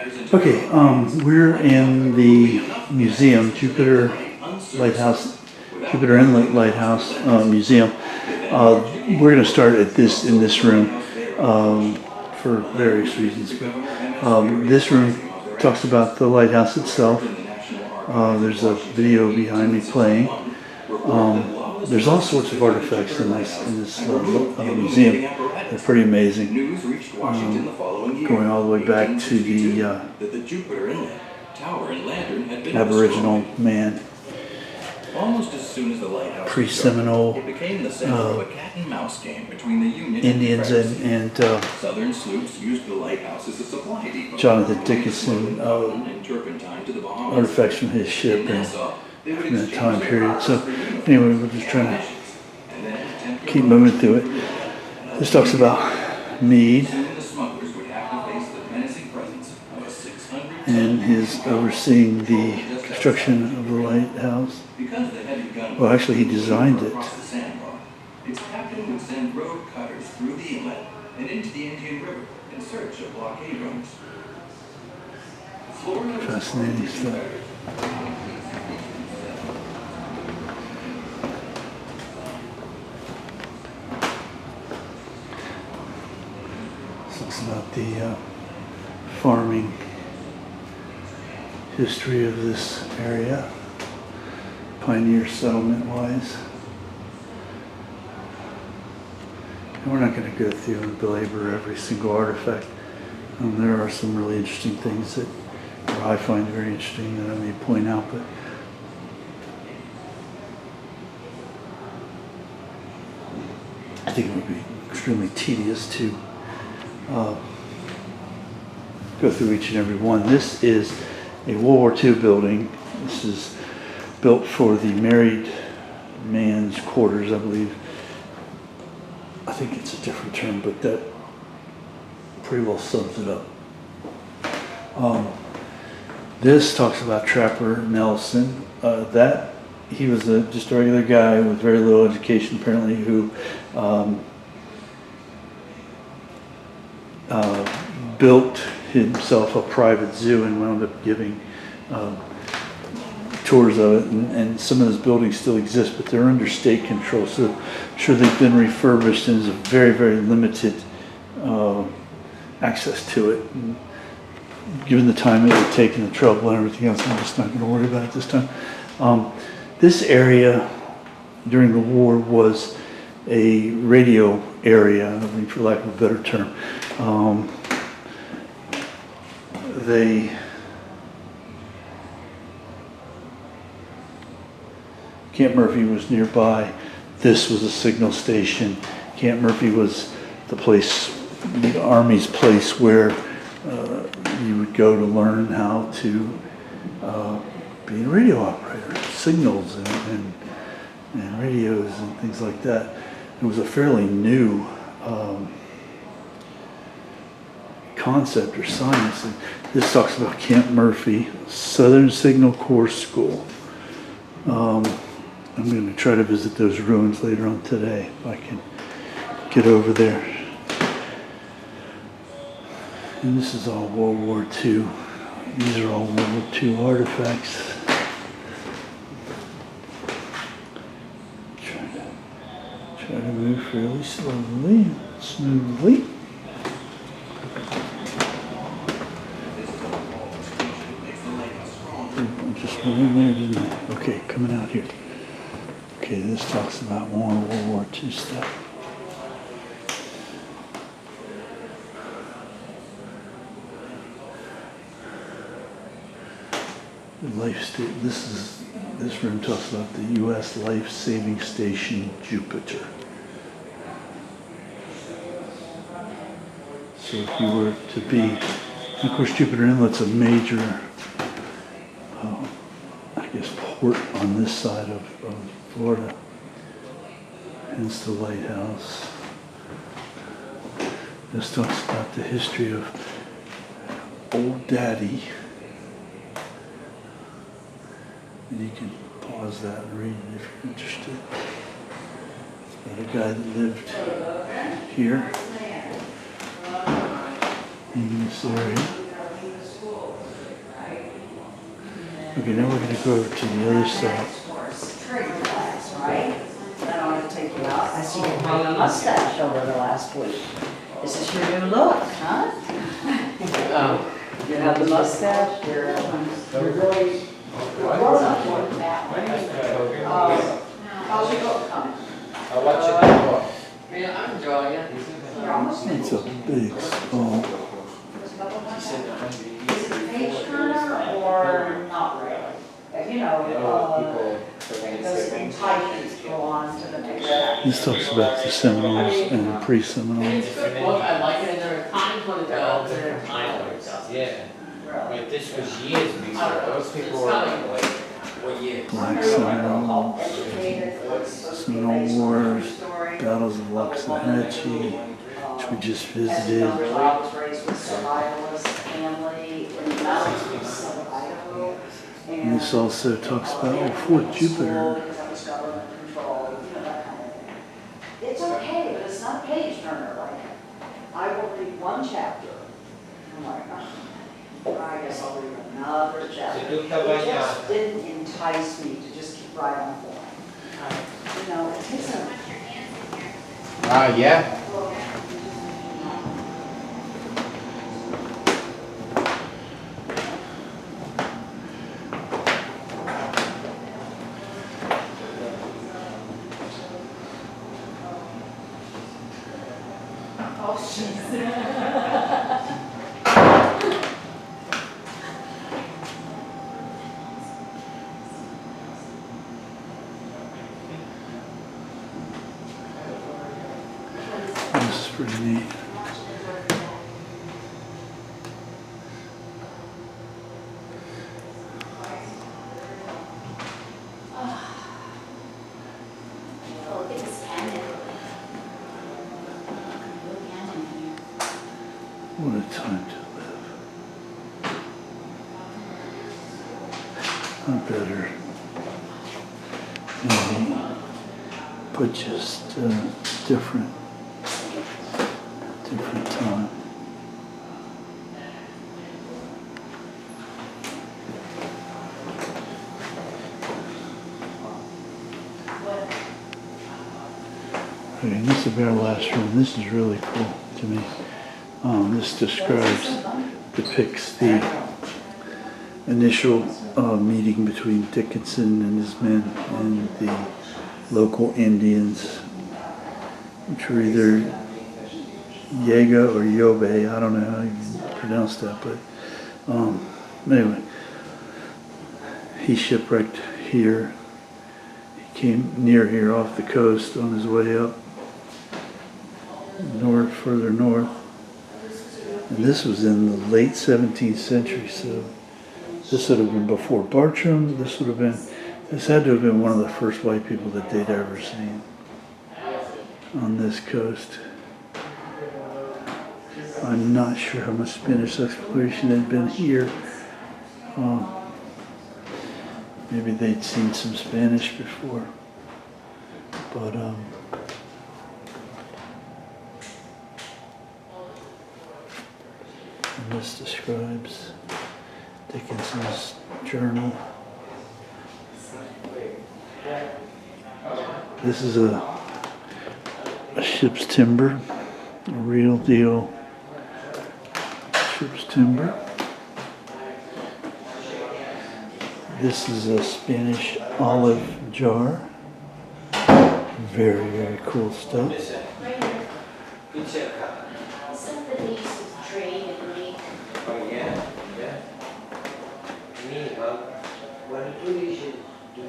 Okay, we're in the museum, Jupiter Lighthouse, Jupiter Inlet Lighthouse Museum. We're going to start at in this room for various reasons. But this room talks about the lighthouse itself. There's a video behind me playing. There's all sorts of artifacts in this museum. They're pretty amazing. Going all the way back to the Aboriginal man, almost as soon as the lighthouse pre-Seminole it became the center of a cat and mouse game between the Union Indians and and Southern sloops used the lighthouse as a supply depot. Jonathan Dickinson and turpentine to the Bahamas. artifacts from his ship and from that time period. So anyway, we're just trying to keep moving through it. This talks about Meade and his overseeing the construction of the lighthouse. Well, actually, he designed it. Its captain would send road cutters through the inlet and into the Indian River in search of blockade runners. Fascinating stuff. This is about the farming history of this area, pioneer settlement wise. And we're not going to go through and belabor every single artifact. There are some really interesting things that I find very interesting that I may point out, but I think it would be extremely tedious to go through each and every one. This is a World War II building. This is built for the married man's quarters, I believe. I think it's a different term, but that pretty well sums it up. This talks about Trapper Nelson. He was just a regular guy with very little education, apparently, who built himself a private zoo and wound up giving tours of it. And some of those buildings still exist, but they're under state control. So I'm sure they've been refurbished, and there's a very, very limited access to it. And given the time it would take and the trouble and everything else, I'm just not going to worry about it this time. This area during the war was a radio area, I mean, for lack of a better term. Camp Murphy was nearby. This was a signal station. Camp Murphy was the place, the Army's place where you would go to learn how to be a radio operator, signals and radios and things like that. It was a fairly new concept or science. And this talks about Camp Murphy, Southern Signal Corps School. I'm going to try to visit those ruins later on today if I can get over there. And this is all World War II. These are all World War II artifacts. Try to move fairly slowly, smoothly. I just went in there, didn't I? Okay, coming out here. Okay, this talks about more World War II stuff. This room talks about the U.S. Life Saving Station Jupiter. So if you were to be, and of course Jupiter Inlet's a major, port on this side of Florida. Hence the lighthouse. This talks about the history of Old Daddy. And you can pause that and read it if you're interested. It's about a guy that lived here in this area. Okay, now we're gonna go over to the other side. Right? Then I want to take you out. I see you growing a mustache over the last week. Is this your new look, huh? You have the mustache, you're really grown up for that one. How's your book coming? I'll watch it. Yeah, I'm enjoying it. You're almost It's finished. a big skull. Is it a page turner or not really? You know, those entitlements go on to the next chapter. This talks about the Seminoles and I mean, pre-Seminoles. it's a good book, I like it, and there are times when it does, and there are times when it doesn't. Yeah, Really. but this was years before, those people were like, what year? Black Seminole, Called Educated, it's supposed to be Seminole based on a Wars, true story. Battles of Loxahatchee, which we just As a visited. young child, was raised with survivalist family in the mountains of Idaho. And this also talks about Fort Jupiter. Because that was government controlled, you know, that kind of thing. It's okay, but it's not a page turner like I will read one chapter. I'm like, oh, I guess I'll read another chapter. It just didn't entice me to just keep right on going. You know, it takes a. Yeah. Oh, jeez. This is pretty neat. Oh, look at this cannon. Blue cannon here. What a time to live. I better maybe, but just different time. Okay, this will be our last room. This is really cool to me. This depicts the initial meeting between Dickinson and his men and the local Indians, which were either Yaga or Yobe. I don't know how you pronounce that, but anyway, he shipwrecked here. He came near here off the coast on his way up north, further north. And this was in the late 17th century, so this would have been before Bartram. This had to have been one of the first white people that they'd ever seen on this coast. I'm not sure how much Spanish exploration had been here. Maybe they'd seen some Spanish before, but and this describes Dickinson's journal. This is a ship's timber, a real deal ship's timber. This is a Spanish olive jar. Very, very cool stuff. Right here. This is the days of trade and make. Oh, yeah, yeah. Me, what do you should do?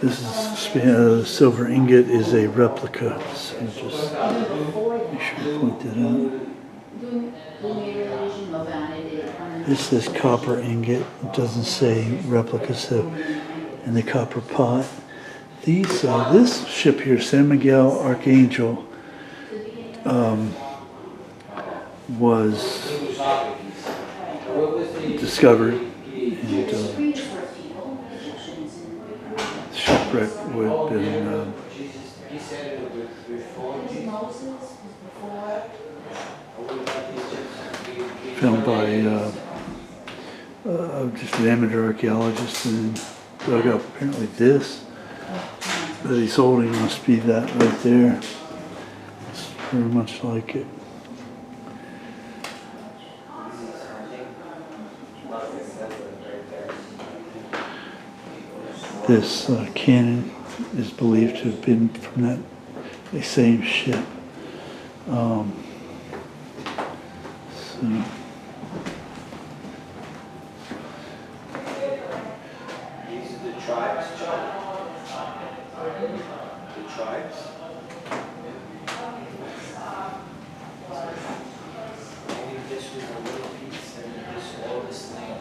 This is silver ingot is a replica. So just make sure to point that out. This says copper ingot. It doesn't say replica. So, and the copper pot. These this ship here, San Miguel Archangel, was discovered and shipwrecked Redwood and He said it was before. Moses was before. filmed by just an amateur archaeologist and dug up apparently this that he's holding must be that right there. It's very much like it. This cannon is believed to have been from that the same ship. So. These are the tribes, John. The tribes. Maybe this was a little piece and this all this thing.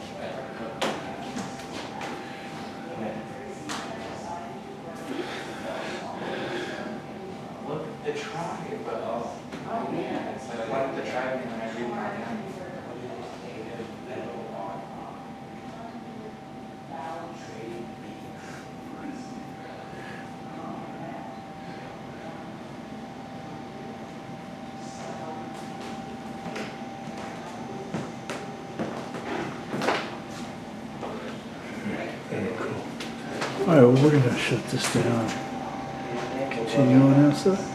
Look at the tribe. Oh, yeah. It's like the tribe and I read my name. Very cool. All right, well, we're gonna shut this down. Continue on outside.